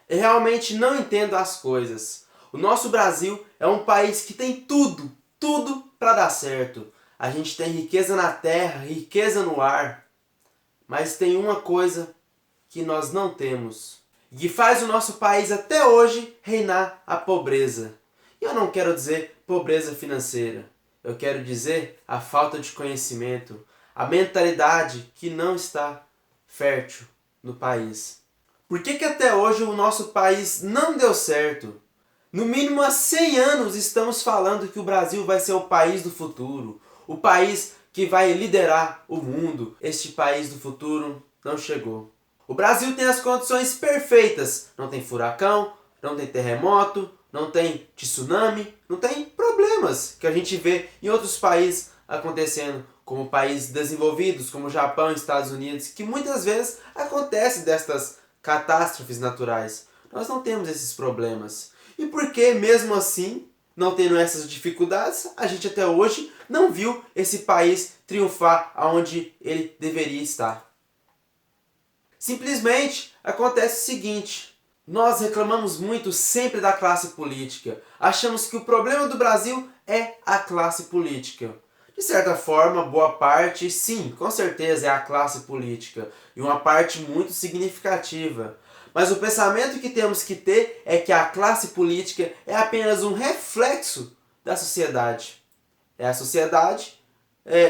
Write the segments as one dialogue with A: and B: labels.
A: Eu realmente não entendo as coisas. O nosso Brasil é um país que tem tudo, tudo para dar certo. A gente tem riqueza na terra, riqueza no ar. Mas tem uma coisa que nós não temos, e que faz o nosso país até hoje reinar a pobreza. E eu não quero dizer pobreza financeira. Eu quero dizer a falta de conhecimento, a mentalidade que não está fértil no país. Por que até hoje o nosso país não deu certo? No mínimo há 100 anos estamos falando que o Brasil vai ser o país do futuro, o país que vai liderar o mundo. Este país do futuro não chegou. O Brasil tem as condições perfeitas. Não tem furacão, não tem terremoto, não tem tsunami, não tem problemas que a gente vê em outros países acontecendo, como países desenvolvidos, como o Japão e Estados Unidos, que muitas vezes acontecem destas catástrofes naturais. Nós não temos esses problemas. E por que, mesmo assim, não tendo essas dificuldades, a gente até hoje não viu esse país triunfar aonde ele deveria estar? Simplesmente acontece o seguinte: nós reclamamos muito sempre da classe política. Achamos que o problema do Brasil é a classe política. De certa forma, boa parte, sim, com certeza é a classe política. E uma parte muito significativa. Mas o pensamento que temos que ter é que a classe política é apenas um reflexo da sociedade. É a sociedade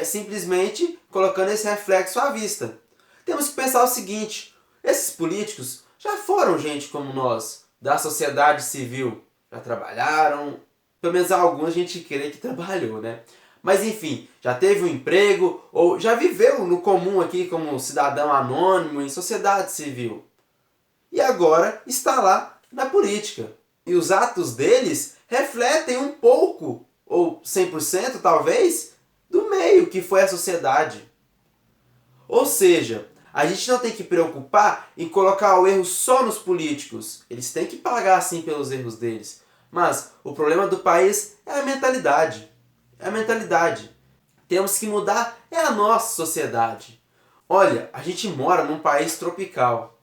A: simplesmente colocando esse reflexo à vista. Temos que pensar o seguinte: esses políticos já foram gente como nós, da sociedade civil. Já trabalharam, pelo menos alguns a gente crê que trabalhou, né? Mas enfim, já teve um emprego ou já viveu no comum aqui como cidadão anônimo em sociedade civil. E agora está lá na política. E os atos deles refletem um pouco, ou 100% talvez, do meio que foi a sociedade. Ou seja, a gente não tem que preocupar em colocar o erro só nos políticos. Eles têm que pagar sim pelos erros deles. Mas o problema do país é a mentalidade. É a mentalidade. Temos que mudar é a nossa sociedade. Olha, a gente mora num país tropical.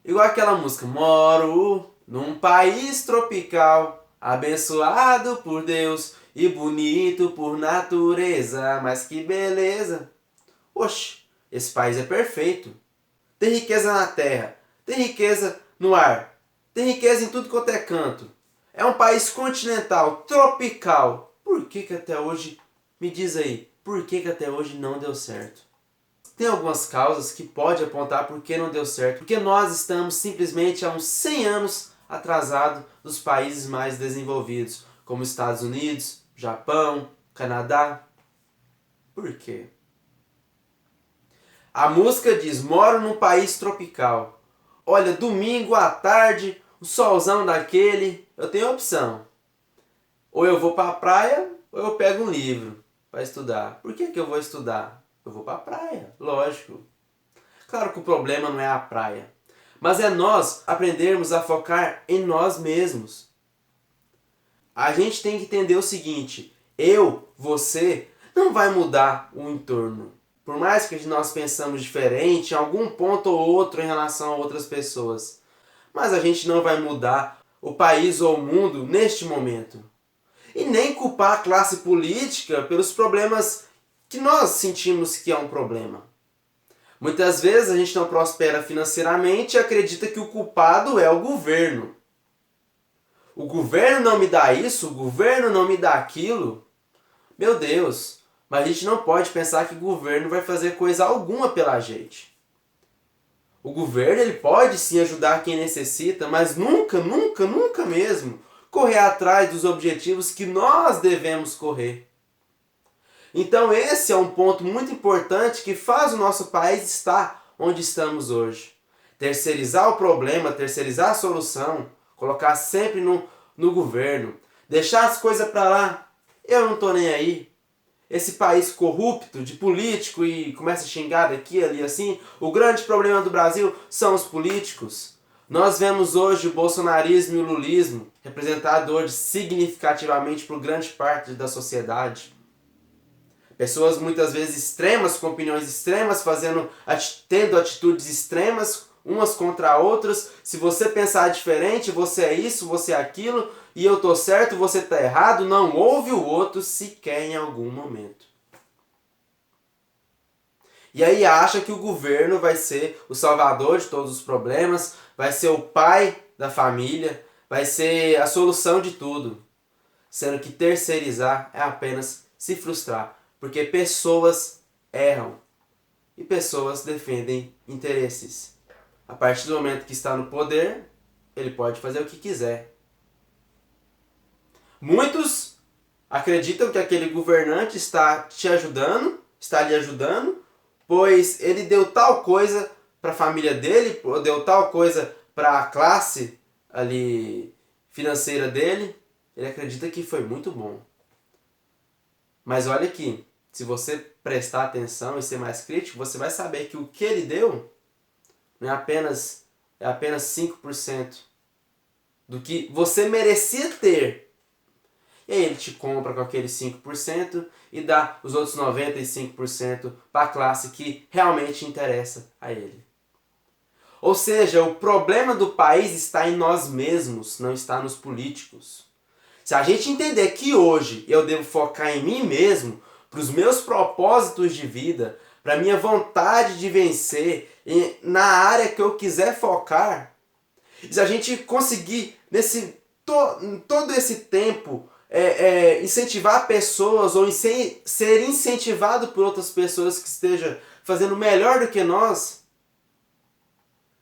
A: Igual aquela música: moro num país tropical, abençoado por Deus e bonito por natureza. Mas que beleza! Oxe, esse país é perfeito. Tem riqueza na terra, tem riqueza no ar, tem riqueza em tudo quanto é canto. É um país continental, tropical. Por que até hoje, me diz aí, por que até hoje não deu certo? Tem algumas causas que pode apontar por que não deu certo. Porque nós estamos simplesmente há uns 100 anos atrasados dos países mais desenvolvidos, como Estados Unidos, Japão, Canadá. Por quê? A música diz: moro num país tropical. Olha, domingo à tarde, o solzão daquele, eu tenho opção. Ou eu vou para a praia, ou eu pego um livro para estudar. Por que eu vou estudar? Eu vou para a praia, lógico. Claro que o problema não é a praia, mas é nós aprendermos a focar em nós mesmos. A gente tem que entender o seguinte: você, não vai mudar o entorno. Por mais que nós pensamos diferente em algum ponto ou outro em relação a outras pessoas. Mas a gente não vai mudar o país ou o mundo neste momento. E nem culpar a classe política pelos problemas que nós sentimos que é um problema. Muitas vezes a gente não prospera financeiramente e acredita que o culpado é o governo. O governo não me dá isso, o governo não me dá aquilo. Meu Deus, mas a gente não pode pensar que o governo vai fazer coisa alguma pela gente. O governo ele pode sim ajudar quem necessita, mas nunca, nunca, nunca mesmo correr atrás dos objetivos que nós devemos correr. Então esse é um ponto muito importante que faz o nosso país estar onde estamos hoje. Terceirizar o problema, terceirizar a solução, colocar sempre no governo, deixar as coisas para lá, eu não estou nem aí. Esse país corrupto de político e começa a xingar daqui, ali, assim, o grande problema do Brasil são os políticos. Nós vemos hoje o bolsonarismo e o lulismo representado hoje significativamente por grande parte da sociedade. Pessoas muitas vezes extremas, com opiniões extremas, tendo atitudes extremas, umas contra outras. Se você pensar diferente, você é isso, você é aquilo, e eu tô certo, você tá errado, não ouve o outro sequer em algum momento. E aí acha que o governo vai ser o salvador de todos os problemas, vai ser o pai da família, vai ser a solução de tudo. Sendo que terceirizar é apenas se frustrar, porque pessoas erram e pessoas defendem interesses. A partir do momento que está no poder, ele pode fazer o que quiser. Muitos acreditam que aquele governante está te ajudando, está lhe ajudando, pois ele deu tal coisa para a família dele, ou deu tal coisa para a classe ali financeira dele. Ele acredita que foi muito bom. Mas olha aqui, se você prestar atenção e ser mais crítico, você vai saber que o que ele deu não é apenas 5% do que você merecia ter. E aí ele te compra com aquele 5% e dá os outros 95% para a classe que realmente interessa a ele. Ou seja, o problema do país está em nós mesmos, não está nos políticos. Se a gente entender que hoje eu devo focar em mim mesmo, para os meus propósitos de vida, para a minha vontade de vencer, na área que eu quiser focar, se a gente conseguir todo esse tempo incentivar pessoas ou ser incentivado por outras pessoas que estejam fazendo melhor do que nós,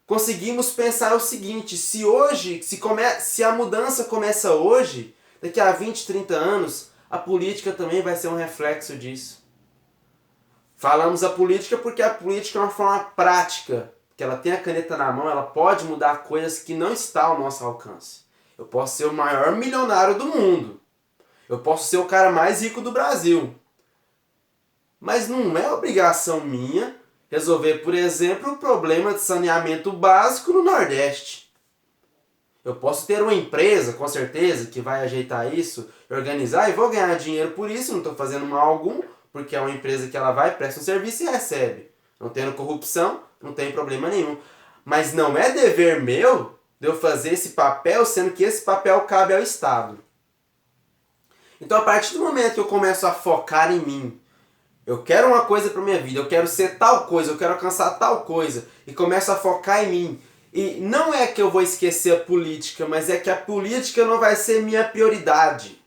A: conseguimos pensar o seguinte: se a mudança começa hoje, daqui a 20, 30 anos, a política também vai ser um reflexo disso. Falamos a política porque a política é uma forma prática, que ela tem a caneta na mão, ela pode mudar coisas que não estão ao nosso alcance. Eu posso ser o maior milionário do mundo. Eu posso ser o cara mais rico do Brasil. Mas não é obrigação minha resolver, por exemplo, o problema de saneamento básico no Nordeste. Eu posso ter uma empresa, com certeza, que vai ajeitar isso, organizar, e vou ganhar dinheiro por isso, não estou fazendo mal algum, porque é uma empresa que ela vai, presta um serviço e recebe. Não tendo corrupção, não tem problema nenhum. Mas não é dever meu de eu fazer esse papel, sendo que esse papel cabe ao Estado. Então, a partir do momento que eu começo a focar em mim, eu quero uma coisa para minha vida, eu quero ser tal coisa, eu quero alcançar tal coisa, e começo a focar em mim. E não é que eu vou esquecer a política, mas é que a política não vai ser minha prioridade.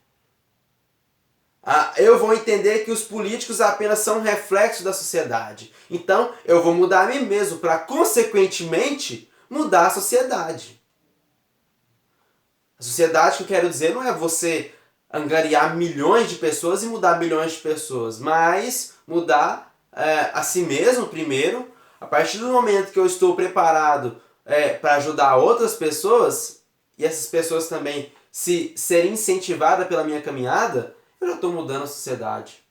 A: Eu vou entender que os políticos apenas são um reflexo da sociedade. Então, eu vou mudar a mim mesmo para, consequentemente, mudar a sociedade. A sociedade que eu quero dizer não é você angariar milhões de pessoas e mudar milhões de pessoas, mas mudar a si mesmo primeiro. A partir do momento que eu estou preparado para ajudar outras pessoas, e essas pessoas também serem incentivadas pela minha caminhada, eu já estou mudando a sociedade.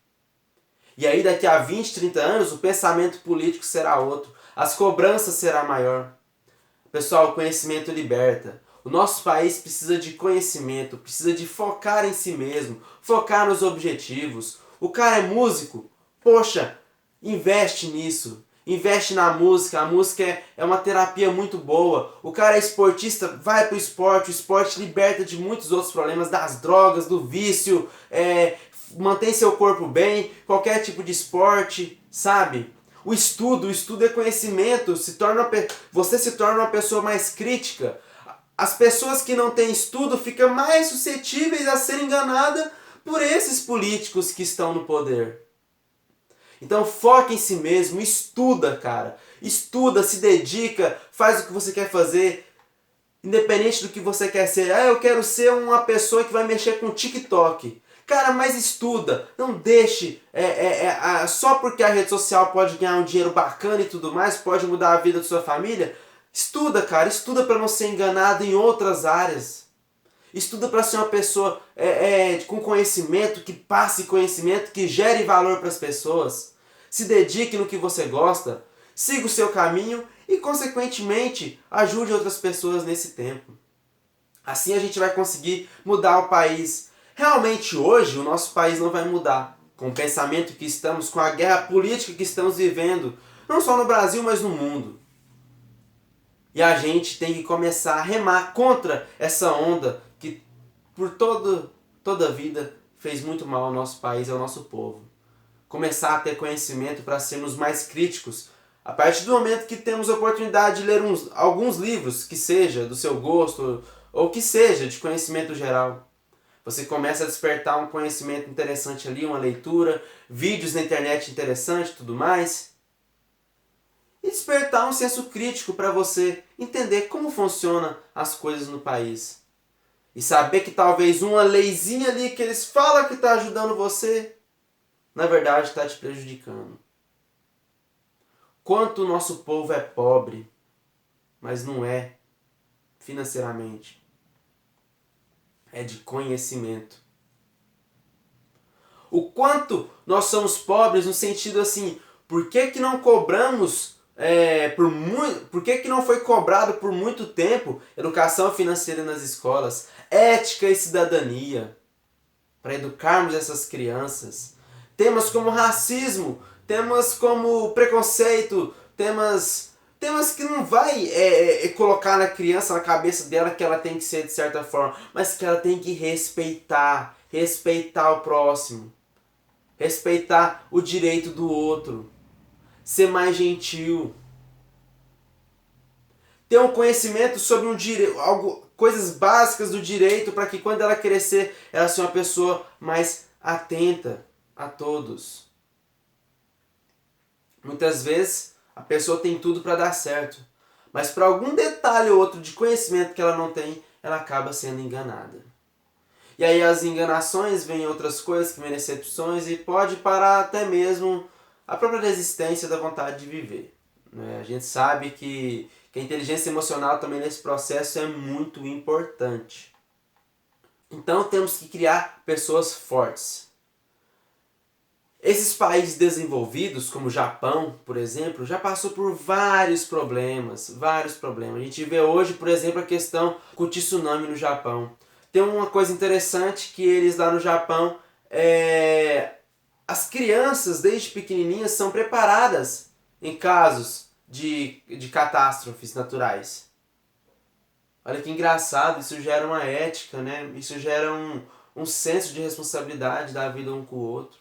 A: E aí daqui a 20, 30 anos, o pensamento político será outro, as cobranças serão maior. Pessoal, o conhecimento liberta. O nosso país precisa de conhecimento, precisa de focar em si mesmo, focar nos objetivos. O cara é músico? Poxa, investe nisso. Investe na música, a música é uma terapia muito boa. O cara é esportista, vai pro esporte, o esporte liberta de muitos outros problemas, das drogas, do vício, mantém seu corpo bem, qualquer tipo de esporte, sabe? O estudo é conhecimento, você se torna uma pessoa mais crítica. As pessoas que não têm estudo ficam mais suscetíveis a serem enganadas por esses políticos que estão no poder. Então foca em si mesmo, estuda, cara. Estuda, se dedica, faz o que você quer fazer. Independente do que você quer ser. Eu quero ser uma pessoa que vai mexer com TikTok. Cara, mas estuda. Não deixe, só porque a rede social pode ganhar um dinheiro bacana e tudo mais, pode mudar a vida da sua família. Estuda, cara. Estuda para não ser enganado em outras áreas. Estuda para ser uma pessoa com conhecimento, que passe conhecimento, que gere valor para as pessoas. Se dedique no que você gosta, siga o seu caminho e, consequentemente, ajude outras pessoas nesse tempo. Assim a gente vai conseguir mudar o país. Realmente hoje o nosso país não vai mudar. Com o pensamento que estamos, com a guerra política que estamos vivendo, não só no Brasil, mas no mundo. E a gente tem que começar a remar contra essa onda que por toda a vida fez muito mal ao nosso país e ao nosso povo. Começar a ter conhecimento para sermos mais críticos. A partir do momento que temos a oportunidade de ler alguns livros, que seja do seu gosto ou que seja de conhecimento geral. Você começa a despertar um conhecimento interessante ali, uma leitura, vídeos na internet interessantes e tudo mais. E despertar um senso crítico para você entender como funcionam as coisas no país. E saber que talvez uma leizinha ali que eles falam que está ajudando você, na verdade está te prejudicando. Quanto o nosso povo é pobre, mas não é financeiramente. É de conhecimento. O quanto nós somos pobres no sentido assim, por que não cobramos, por que não foi cobrado por muito tempo educação financeira nas escolas, ética e cidadania, para educarmos essas crianças? Temas como racismo, temas como preconceito, temas que não vai colocar na criança, na cabeça dela que ela tem que ser de certa forma, mas que ela tem que respeitar o próximo, respeitar o direito do outro, ser mais gentil, ter um conhecimento sobre coisas básicas do direito para que quando ela crescer ela seja uma pessoa mais atenta a todos. Muitas vezes a pessoa tem tudo para dar certo, mas por algum detalhe ou outro de conhecimento que ela não tem, ela acaba sendo enganada. E aí as enganações vêm outras coisas, que vêm decepções e pode parar até mesmo a própria resistência da vontade de viver. A gente sabe que a inteligência emocional também nesse processo é muito importante. Então temos que criar pessoas fortes. Esses países desenvolvidos, como o Japão, por exemplo, já passou por vários problemas. A gente vê hoje, por exemplo, a questão com o tsunami no Japão. Tem uma coisa interessante que eles lá no Japão, as crianças desde pequenininhas são preparadas em casos de catástrofes naturais. Olha que engraçado, isso gera uma ética, né? Isso gera um senso de responsabilidade da vida um com o outro.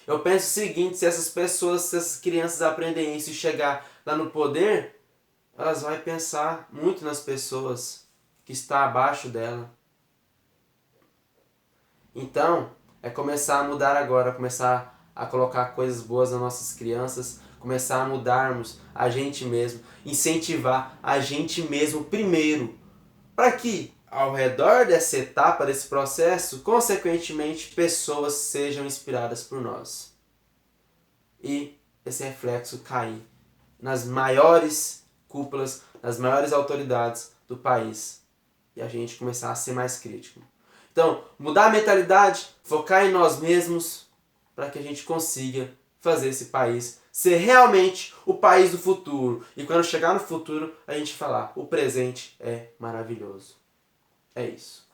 A: Eu penso o seguinte, se essas crianças aprendem isso e chegar lá no poder, elas vão pensar muito nas pessoas que estão abaixo dela. Então, é começar a mudar agora, começar a colocar coisas boas nas nossas crianças, começar a mudarmos a gente mesmo, incentivar a gente mesmo primeiro, para que ao redor dessa etapa, desse processo, consequentemente, pessoas sejam inspiradas por nós. E esse reflexo cair nas maiores cúpulas, nas maiores autoridades do país. E a gente começar a ser mais crítico. Então, mudar a mentalidade, focar em nós mesmos, para que a gente consiga fazer esse país ser realmente o país do futuro. E quando chegar no futuro, a gente falar, o presente é maravilhoso. É isso.